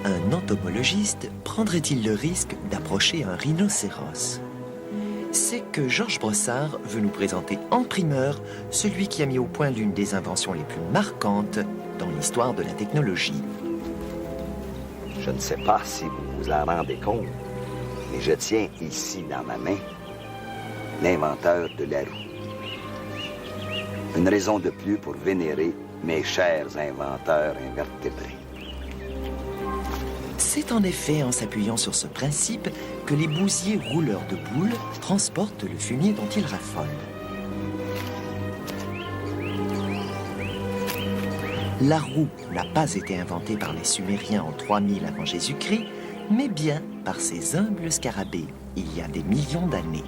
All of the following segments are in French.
un entomologiste prendrait-il le risque d'approcher un rhinocéros? C'est que Georges Brossard veut nous présenter en primeur celui qui a mis au point l'une des inventions les plus marquantes dans l'histoire de la technologie. Je ne sais pas si vous vous en rendez compte, mais je tiens ici dans ma main l'inventeur de la roue. Une raison de plus pour vénérer mes chers inventeurs invertébrés. C'est en effet en s'appuyant sur ce principe que les bousiers rouleurs de boules transportent le fumier dont ils raffolent. La roue n'a pas été inventée par les Sumériens en 3000 avant Jésus-Christ, mais bien par ces humbles scarabées, il y a des millions d'années.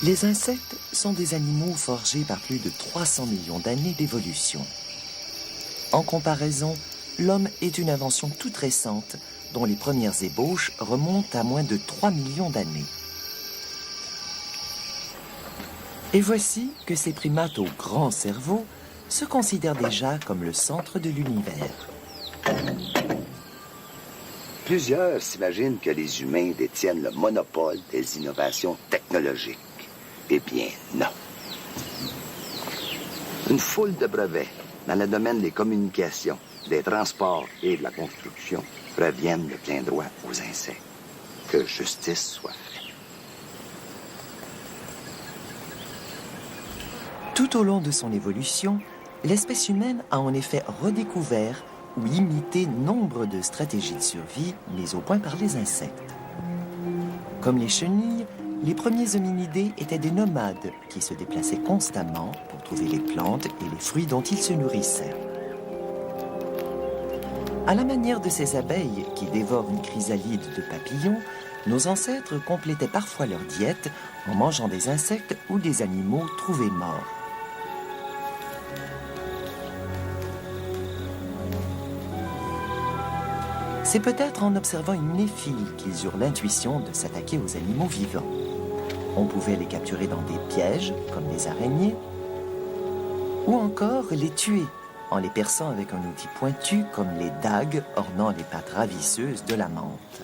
Les insectes sont des animaux forgés par plus de 300 millions d'années d'évolution. En comparaison, l'homme est une invention toute récente dont les premières ébauches remontent à moins de 3 millions d'années. Et voici que ces primates au grand cerveau se considèrent déjà comme le centre de l'univers. Plusieurs s'imaginent que les humains détiennent le monopole des innovations technologiques. Eh bien, non. Une foule de brevets dans le domaine des communications, des transports et de la construction reviennent de plein droit aux insectes. Que justice soit faite. Tout au long de son évolution, l'espèce humaine a en effet redécouvert ou imité nombre de stratégies de survie mises au point par les insectes. Comme les chenilles, les premiers hominidés étaient des nomades qui se déplaçaient constamment pour trouver les plantes et les fruits dont ils se nourrissaient. À la manière de ces abeilles qui dévorent une chrysalide de papillons, nos ancêtres complétaient parfois leur diète en mangeant des insectes ou des animaux trouvés morts. C'est peut-être en observant une néphile qu'ils eurent l'intuition de s'attaquer aux animaux vivants. On pouvait les capturer dans des pièges, comme des araignées, ou encore les tuer en les perçant avec un outil pointu comme les dagues ornant les pattes ravisseuses de la menthe.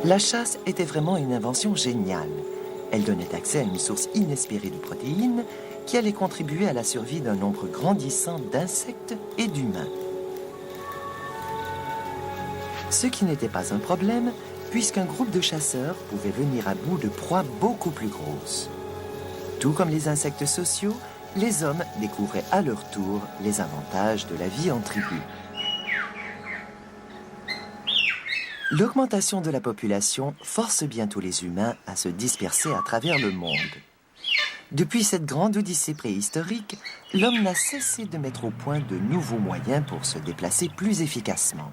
La chasse était vraiment une invention géniale. Elle donnait accès à une source inespérée de protéines qui allait contribuer à la survie d'un nombre grandissant d'insectes et d'humains. Ce qui n'était pas un problème, puisqu'un groupe de chasseurs pouvait venir à bout de proies beaucoup plus grosses. Tout comme les insectes sociaux, les hommes découvraient à leur tour les avantages de la vie en tribu. L'augmentation de la population force bientôt les humains à se disperser à travers le monde. Depuis cette grande odyssée préhistorique, l'homme n'a cessé de mettre au point de nouveaux moyens pour se déplacer plus efficacement.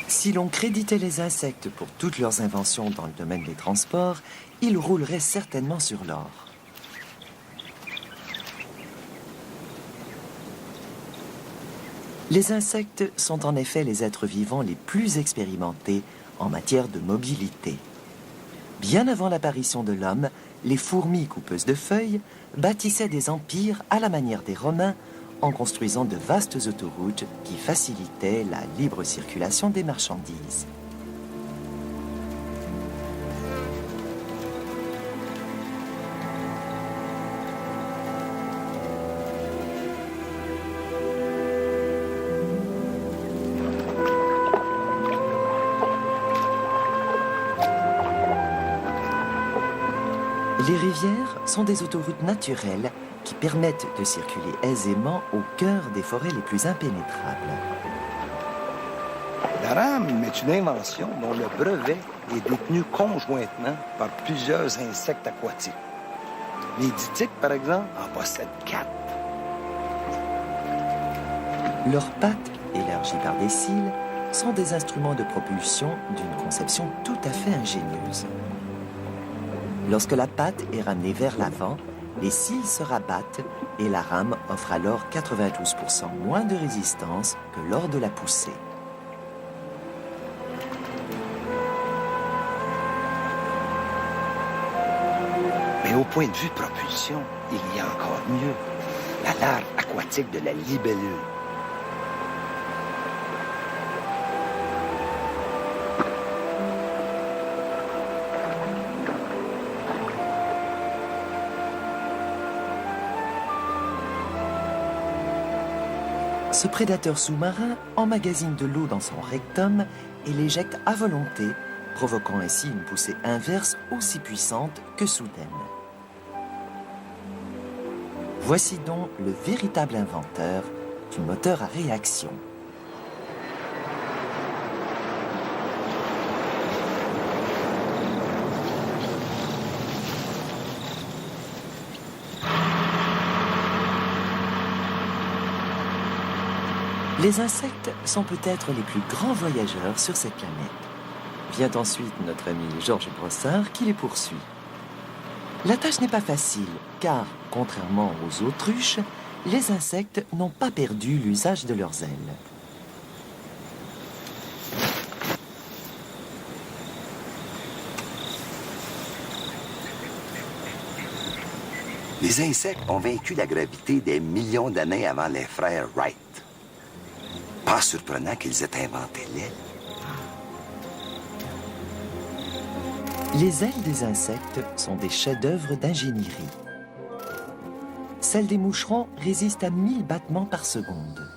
Si l'on créditait les insectes pour toutes leurs inventions dans le domaine des transports, ils rouleraient certainement sur l'or. Les insectes sont en effet les êtres vivants les plus expérimentés en matière de mobilité. Bien avant l'apparition de l'homme, les fourmis coupeuses de feuilles bâtissaient des empires à la manière des Romains en construisant de vastes autoroutes qui facilitaient la libre circulation des marchandises. Les rivières sont des autoroutes naturelles qui permettent de circuler aisément au cœur des forêts les plus impénétrables. La rame est une invention dont le brevet est détenu conjointement par plusieurs insectes aquatiques. Les ditiques, par exemple, en possèdent 4. Leurs pattes, élargies par des cils, sont des instruments de propulsion d'une conception tout à fait ingénieuse. Lorsque la patte est ramenée vers l'avant, les cils se rabattent et la rame offre alors 92% moins de résistance que lors de la poussée. Mais au point de vue propulsion, il y a encore mieux. La larve aquatique de la libellule. Ce prédateur sous-marin emmagasine de l'eau dans son rectum et l'éjecte à volonté, provoquant ainsi une poussée inverse aussi puissante que soudaine. Voici donc le véritable inventeur du moteur à réaction. Les insectes sont peut-être les plus grands voyageurs sur cette planète. Vient ensuite notre ami Georges Brossard qui les poursuit. La tâche n'est pas facile, car, contrairement aux autruches, les insectes n'ont pas perdu l'usage de leurs ailes. Les insectes ont vaincu la gravité des millions d'années avant les frères Wright. Pas surprenant qu'ils aient inventé l'aile. Les ailes des insectes sont des chefs-d'œuvre d'ingénierie. Celles des moucherons résistent à 1000 battements par seconde.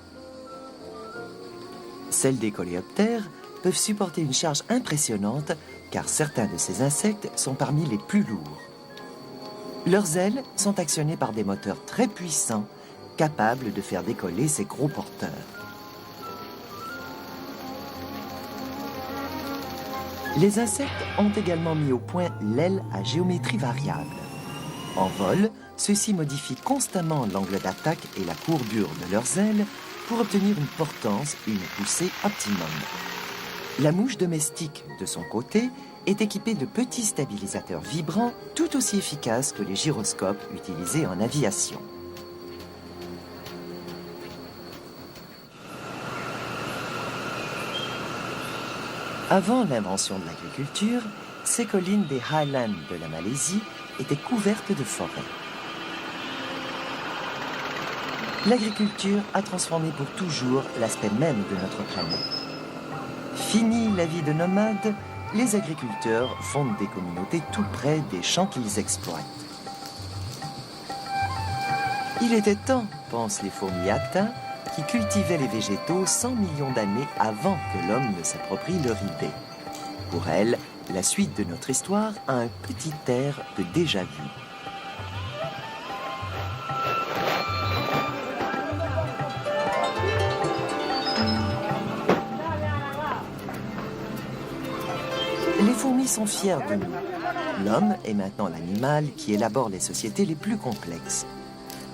Celles des coléoptères peuvent supporter une charge impressionnante car certains de ces insectes sont parmi les plus lourds. Leurs ailes sont actionnées par des moteurs très puissants, capables de faire décoller ces gros porteurs. Les insectes ont également mis au point l'aile à géométrie variable. En vol, ceux-ci modifient constamment l'angle d'attaque et la courbure de leurs ailes pour obtenir une portance et une poussée optimum. La mouche domestique, de son côté, est équipée de petits stabilisateurs vibrants tout aussi efficaces que les gyroscopes utilisés en aviation. Avant l'invention de l'agriculture, ces collines des Highlands de la Malaisie étaient couvertes de forêts. L'agriculture a transformé pour toujours l'aspect même de notre planète. Fini la vie de nomades, les agriculteurs fondent des communautés tout près des champs qu'ils exploitent. Il était temps, pensent les fourmis atteints, qui cultivaient les végétaux 100 millions d'années avant que l'homme ne s'approprie leur idée. Pour elles, la suite de notre histoire a un petit air de déjà-vu. Les fourmis sont fiers de nous. L'homme est maintenant l'animal qui élabore les sociétés les plus complexes.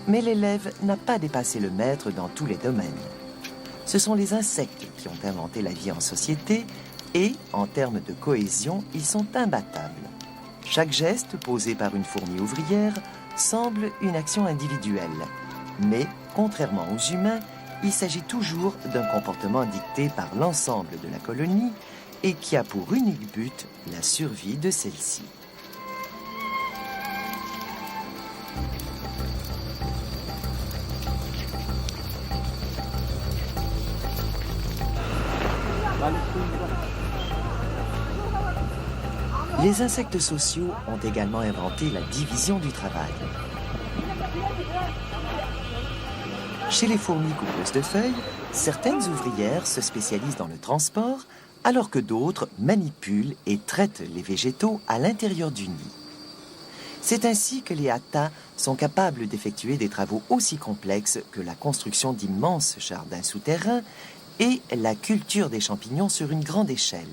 Mais l'élève n'a pas dépassé le maître dans tous les domaines. Ce sont les insectes qui ont inventé la vie en société et, en termes de cohésion, ils sont imbattables. Chaque geste posé par une fourmi ouvrière semble une action individuelle. Mais, contrairement aux humains, il s'agit toujours d'un comportement dicté par l'ensemble de la colonie et qui a pour unique but la survie de celle-ci. Les insectes sociaux ont également inventé la division du travail. Chez les fourmis coupeuses de feuilles, certaines ouvrières se spécialisent dans le transport, alors que d'autres manipulent et traitent les végétaux à l'intérieur du nid. C'est ainsi que les Hata sont capables d'effectuer des travaux aussi complexes que la construction d'immenses jardins souterrains et la culture des champignons sur une grande échelle.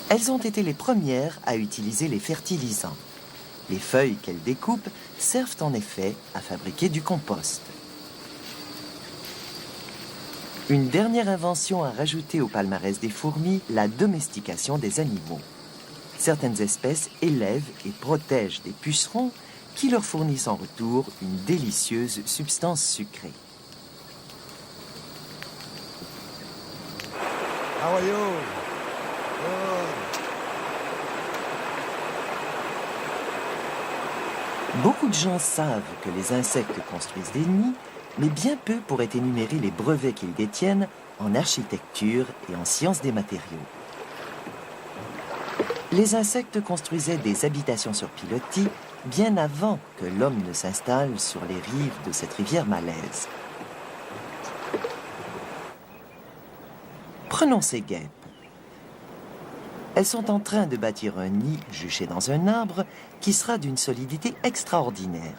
Elles ont été les premières à utiliser les fertilisants. Les feuilles qu'elles découpent servent en effet à fabriquer du compost. Une dernière invention à rajouter au palmarès des fourmis, la domestication des animaux. Certaines espèces élèvent et protègent des pucerons qui leur fournissent en retour une délicieuse substance sucrée. How are you? Beaucoup de gens savent que les insectes construisent des nids, mais bien peu pourraient énumérer les brevets qu'ils détiennent en architecture et en sciences des matériaux. Les insectes construisaient des habitations sur pilotis bien avant que l'homme ne s'installe sur les rives de cette rivière malaise. Prenons ces guêpes. Elles sont en train de bâtir un nid juché dans un arbre qui sera d'une solidité extraordinaire.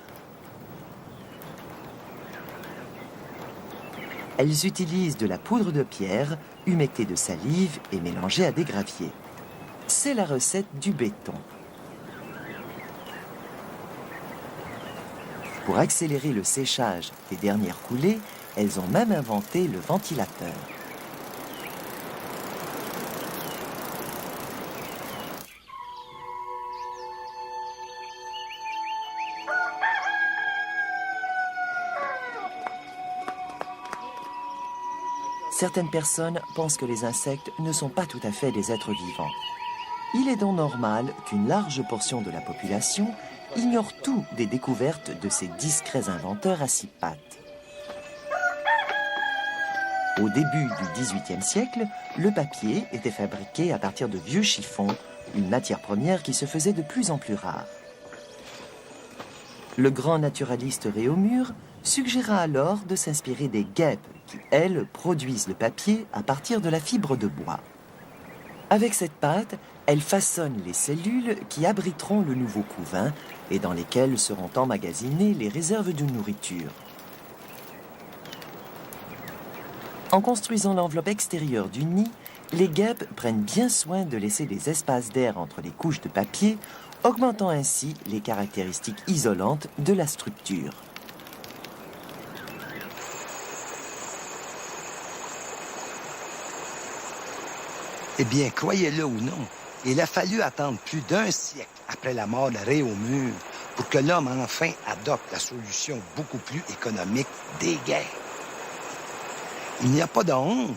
Elles utilisent de la poudre de pierre, humectée de salive et mélangée à des graviers. C'est la recette du béton. Pour accélérer le séchage des dernières coulées, elles ont même inventé le ventilateur. Certaines personnes pensent que les insectes ne sont pas tout à fait des êtres vivants. Il est donc normal qu'une large portion de la population ignore tout des découvertes de ces discrets inventeurs à six pattes. Au début du XVIIIe siècle, le papier était fabriqué à partir de vieux chiffons, une matière première qui se faisait de plus en plus rare. Le grand naturaliste Réaumur suggéra alors de s'inspirer des guêpes qui, elles, produisent le papier à partir de la fibre de bois. Avec cette pâte, elles façonnent les cellules qui abriteront le nouveau couvain et dans lesquelles seront emmagasinées les réserves de nourriture. En construisant l'enveloppe extérieure du nid, les guêpes prennent bien soin de laisser des espaces d'air entre les couches de papier, augmentant ainsi les caractéristiques isolantes de la structure. Eh bien, croyez-le ou non, il a fallu attendre plus d'1 siècle après la mort de Réaumur pour que l'homme enfin adopte la solution beaucoup plus économique des guêpes. Il n'y a pas de honte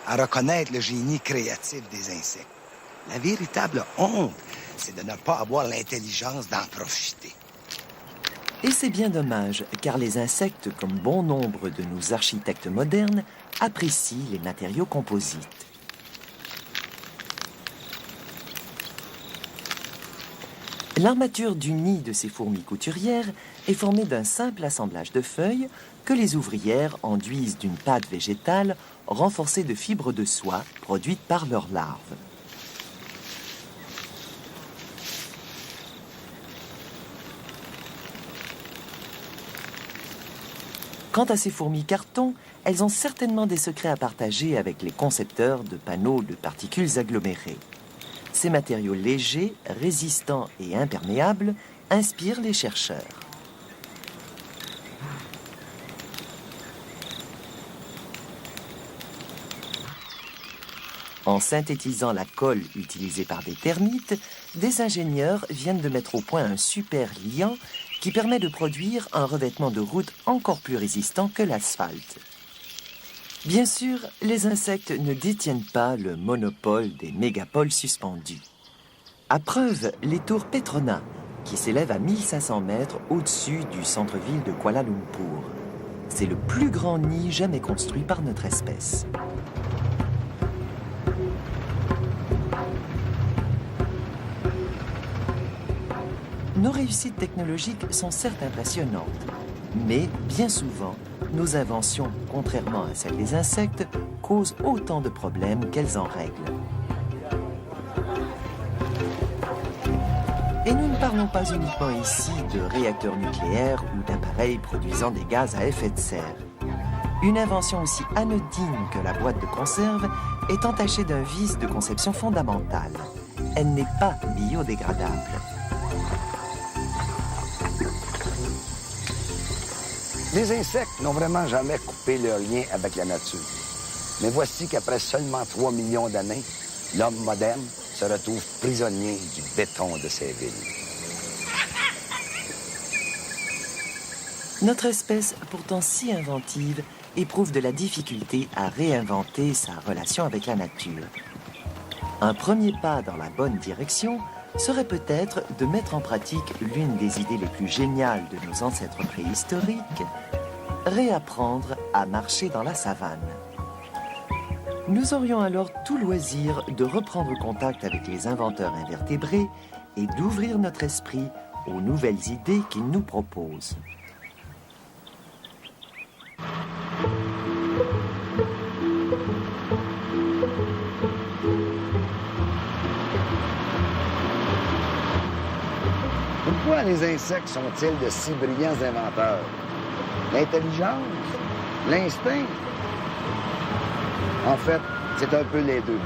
à reconnaître le génie créatif des insectes. La véritable honte, c'est de ne pas avoir l'intelligence d'en profiter. Et c'est bien dommage, car les insectes, comme bon nombre de nos architectes modernes, apprécient les matériaux composites. L'armature du nid de ces fourmis couturières est formée d'un simple assemblage de feuilles que les ouvrières enduisent d'une pâte végétale renforcée de fibres de soie produites par leurs larves. Quant à ces fourmis carton, elles ont certainement des secrets à partager avec les concepteurs de panneaux de particules agglomérées. Ces matériaux légers, résistants et imperméables inspirent les chercheurs. En synthétisant la colle utilisée par des termites, des ingénieurs viennent de mettre au point un super liant qui permet de produire un revêtement de route encore plus résistant que l'asphalte. Bien sûr, les insectes ne détiennent pas le monopole des mégapoles suspendus. À preuve, les tours Petronas, qui s'élèvent à 1500 mètres au-dessus du centre-ville de Kuala Lumpur. C'est le plus grand nid jamais construit par notre espèce. Nos réussites technologiques sont certes impressionnantes, mais bien souvent, nos inventions, contrairement à celles des insectes, causent autant de problèmes qu'elles en règlent. Et nous ne parlons pas uniquement ici de réacteurs nucléaires ou d'appareils produisant des gaz à effet de serre. Une invention aussi anodine que la boîte de conserve est entachée d'un vice de conception fondamental. Elle n'est pas biodégradable. Les insectes n'ont vraiment jamais coupé leur lien avec la nature. Mais voici qu'après seulement 3 millions d'années, l'homme moderne se retrouve prisonnier du béton de ses villes. Notre espèce, pourtant si inventive, éprouve de la difficulté à réinventer sa relation avec la nature. Un premier pas dans la bonne direction serait peut-être de mettre en pratique l'une des idées les plus géniales de nos ancêtres préhistoriques, réapprendre à marcher dans la savane. Nous aurions alors tout loisir de reprendre contact avec les inventeurs invertébrés et d'ouvrir notre esprit aux nouvelles idées qu'ils nous proposent. Pourquoi les insectes sont-ils de si brillants inventeurs? L'intelligence? L'instinct? En fait, c'est un peu les deux.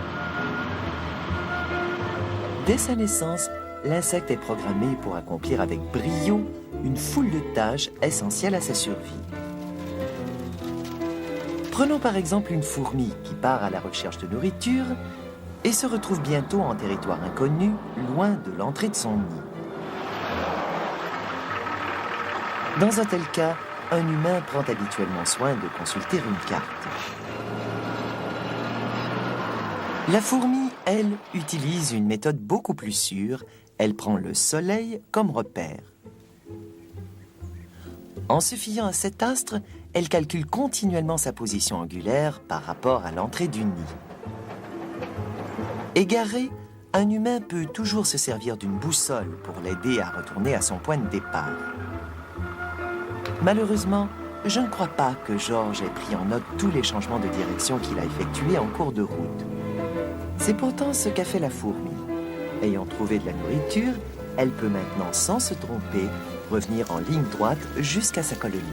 Dès sa naissance, l'insecte est programmé pour accomplir avec brio une foule de tâches essentielles à sa survie. Prenons par exemple une fourmi qui part à la recherche de nourriture et se retrouve bientôt en territoire inconnu, loin de l'entrée de son nid. Dans un tel cas, un humain prend habituellement soin de consulter une carte. La fourmi, elle, utilise une méthode beaucoup plus sûre. Elle prend le soleil comme repère. En se fiant à cet astre, elle calcule continuellement sa position angulaire par rapport à l'entrée du nid. Égaré, un humain peut toujours se servir d'une boussole pour l'aider à retourner à son point de départ. Malheureusement, je ne crois pas que Georges ait pris en note tous les changements de direction qu'il a effectués en cours de route. C'est pourtant ce qu'a fait la fourmi. Ayant trouvé de la nourriture, elle peut maintenant, sans se tromper, revenir en ligne droite jusqu'à sa colonie.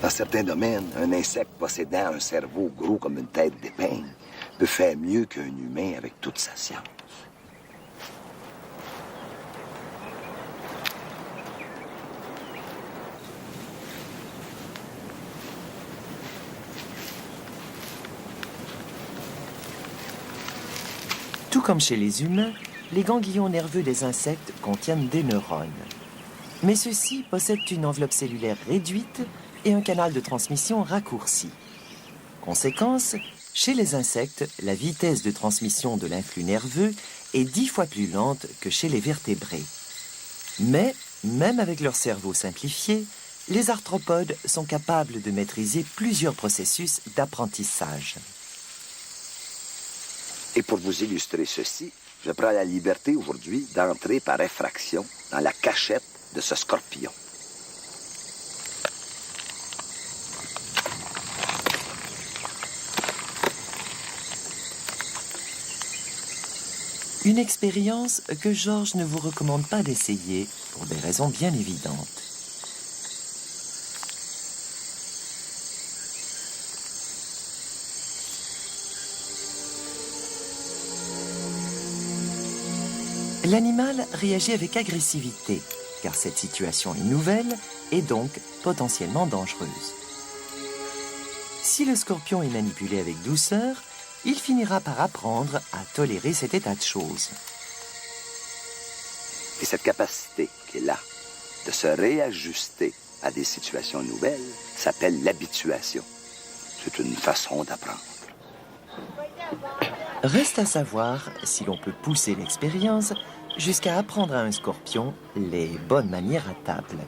Dans certains domaines, un insecte possédant un cerveau gros comme une tête d'épingle peut faire mieux qu'un humain avec toute sa science. Tout comme chez les humains, les ganglions nerveux des insectes contiennent des neurones. Mais ceux-ci possèdent une enveloppe cellulaire réduite et un canal de transmission raccourci. Conséquence, chez les insectes, la vitesse de transmission de l'influx nerveux est 10 fois plus lente que chez les vertébrés. Mais, même avec leur cerveau simplifié, les arthropodes sont capables de maîtriser plusieurs processus d'apprentissage. Et pour vous illustrer ceci, je prends la liberté aujourd'hui d'entrer par effraction dans la cachette de ce scorpion. Une expérience que Georges ne vous recommande pas d'essayer pour des raisons bien évidentes. L'animal réagit avec agressivité, car cette situation est nouvelle et donc potentiellement dangereuse. Si le scorpion est manipulé avec douceur, il finira par apprendre à tolérer cet état de choses. Et cette capacité qui est là de se réajuster à des situations nouvelles s'appelle l'habituation. C'est une façon d'apprendre. Reste à savoir si l'on peut pousser l'expérience jusqu'à apprendre à un scorpion les bonnes manières à table.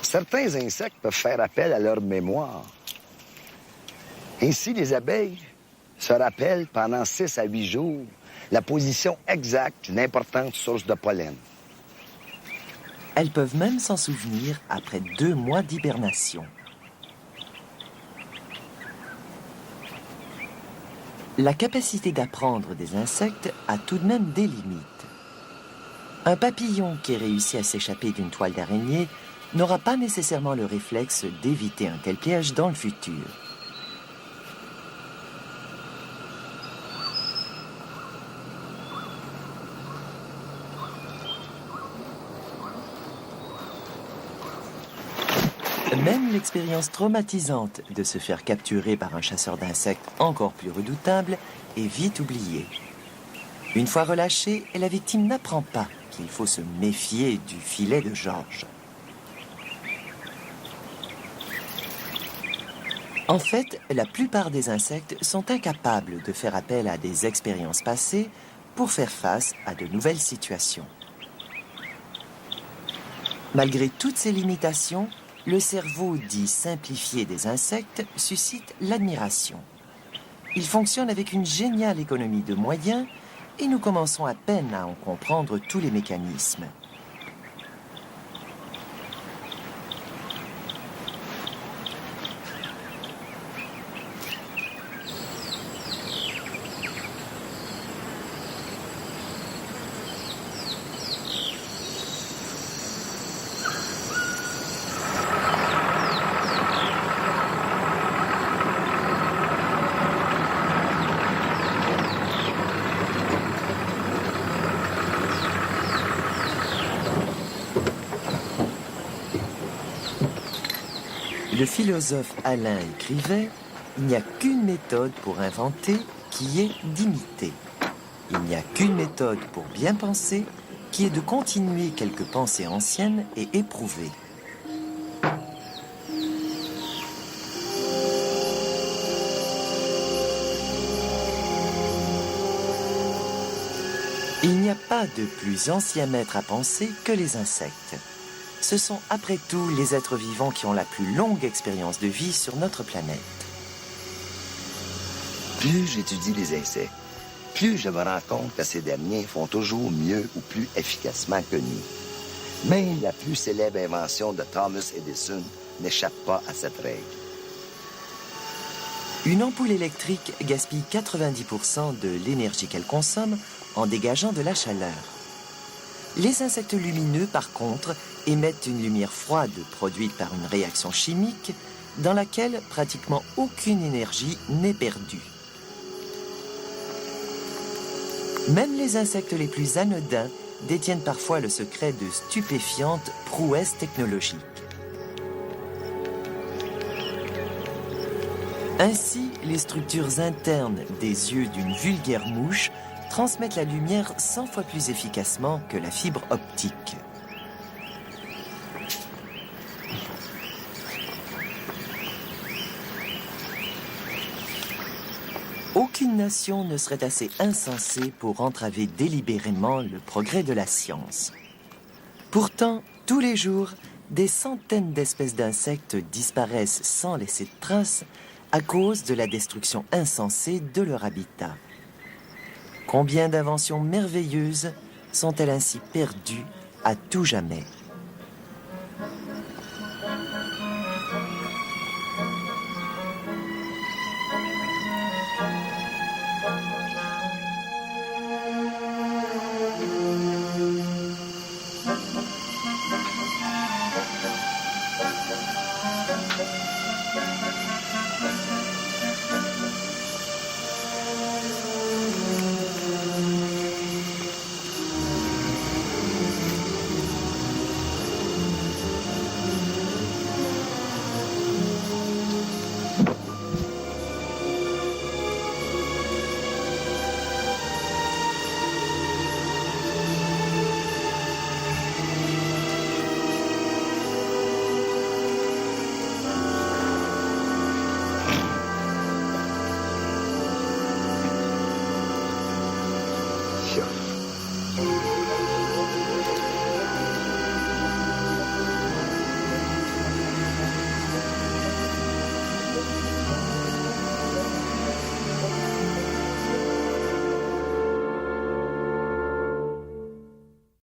Certains insectes peuvent faire appel à leur mémoire. Ainsi, les abeilles se rappellent pendant 6 à 8 jours la position exacte d'une importante source de pollen. Elles peuvent même s'en souvenir après 2 mois d'hibernation. La capacité d'apprendre des insectes a tout de même des limites. Un papillon qui réussit à s'échapper d'une toile d'araignée n'aura pas nécessairement le réflexe d'éviter un tel piège dans le futur. Même l'expérience traumatisante de se faire capturer par un chasseur d'insectes encore plus redoutable est vite oubliée. Une fois relâchée, la victime n'apprend pas qu'il faut se méfier du filet de Georges. En fait, la plupart des insectes sont incapables de faire appel à des expériences passées pour faire face à de nouvelles situations. Malgré toutes ces limitations, le cerveau dit simplifié des insectes suscite l'admiration. Il fonctionne avec une géniale économie de moyens et nous commençons à peine à en comprendre tous les mécanismes. Le philosophe Alain écrivait « Il n'y a qu'une méthode pour inventer qui est d'imiter. Il n'y a qu'une méthode pour bien penser qui est de continuer quelques pensées anciennes et éprouvées. » Il n'y a pas de plus ancien maître à penser que les insectes. Ce sont après tout les êtres vivants qui ont la plus longue expérience de vie sur notre planète. Plus j'étudie les insectes, plus je me rends compte que ces derniers font toujours mieux ou plus efficacement que nous. Même la plus célèbre invention de Thomas Edison n'échappe pas à cette règle. Une ampoule électrique gaspille 90% de l'énergie qu'elle consomme en dégageant de la chaleur. Les insectes lumineux, par contre, émettent une lumière froide produite par une réaction chimique dans laquelle pratiquement aucune énergie n'est perdue. Même les insectes les plus anodins détiennent parfois le secret de stupéfiantes prouesses technologiques. Ainsi, les structures internes des yeux d'une vulgaire mouche transmettent la lumière 100 fois plus efficacement que la fibre optique. Aucune nation ne serait assez insensée pour entraver délibérément le progrès de la science. Pourtant, tous les jours, des centaines d'espèces d'insectes disparaissent sans laisser de traces à cause de la destruction insensée de leur habitat. Combien d'inventions merveilleuses sont-elles ainsi perdues à tout jamais ?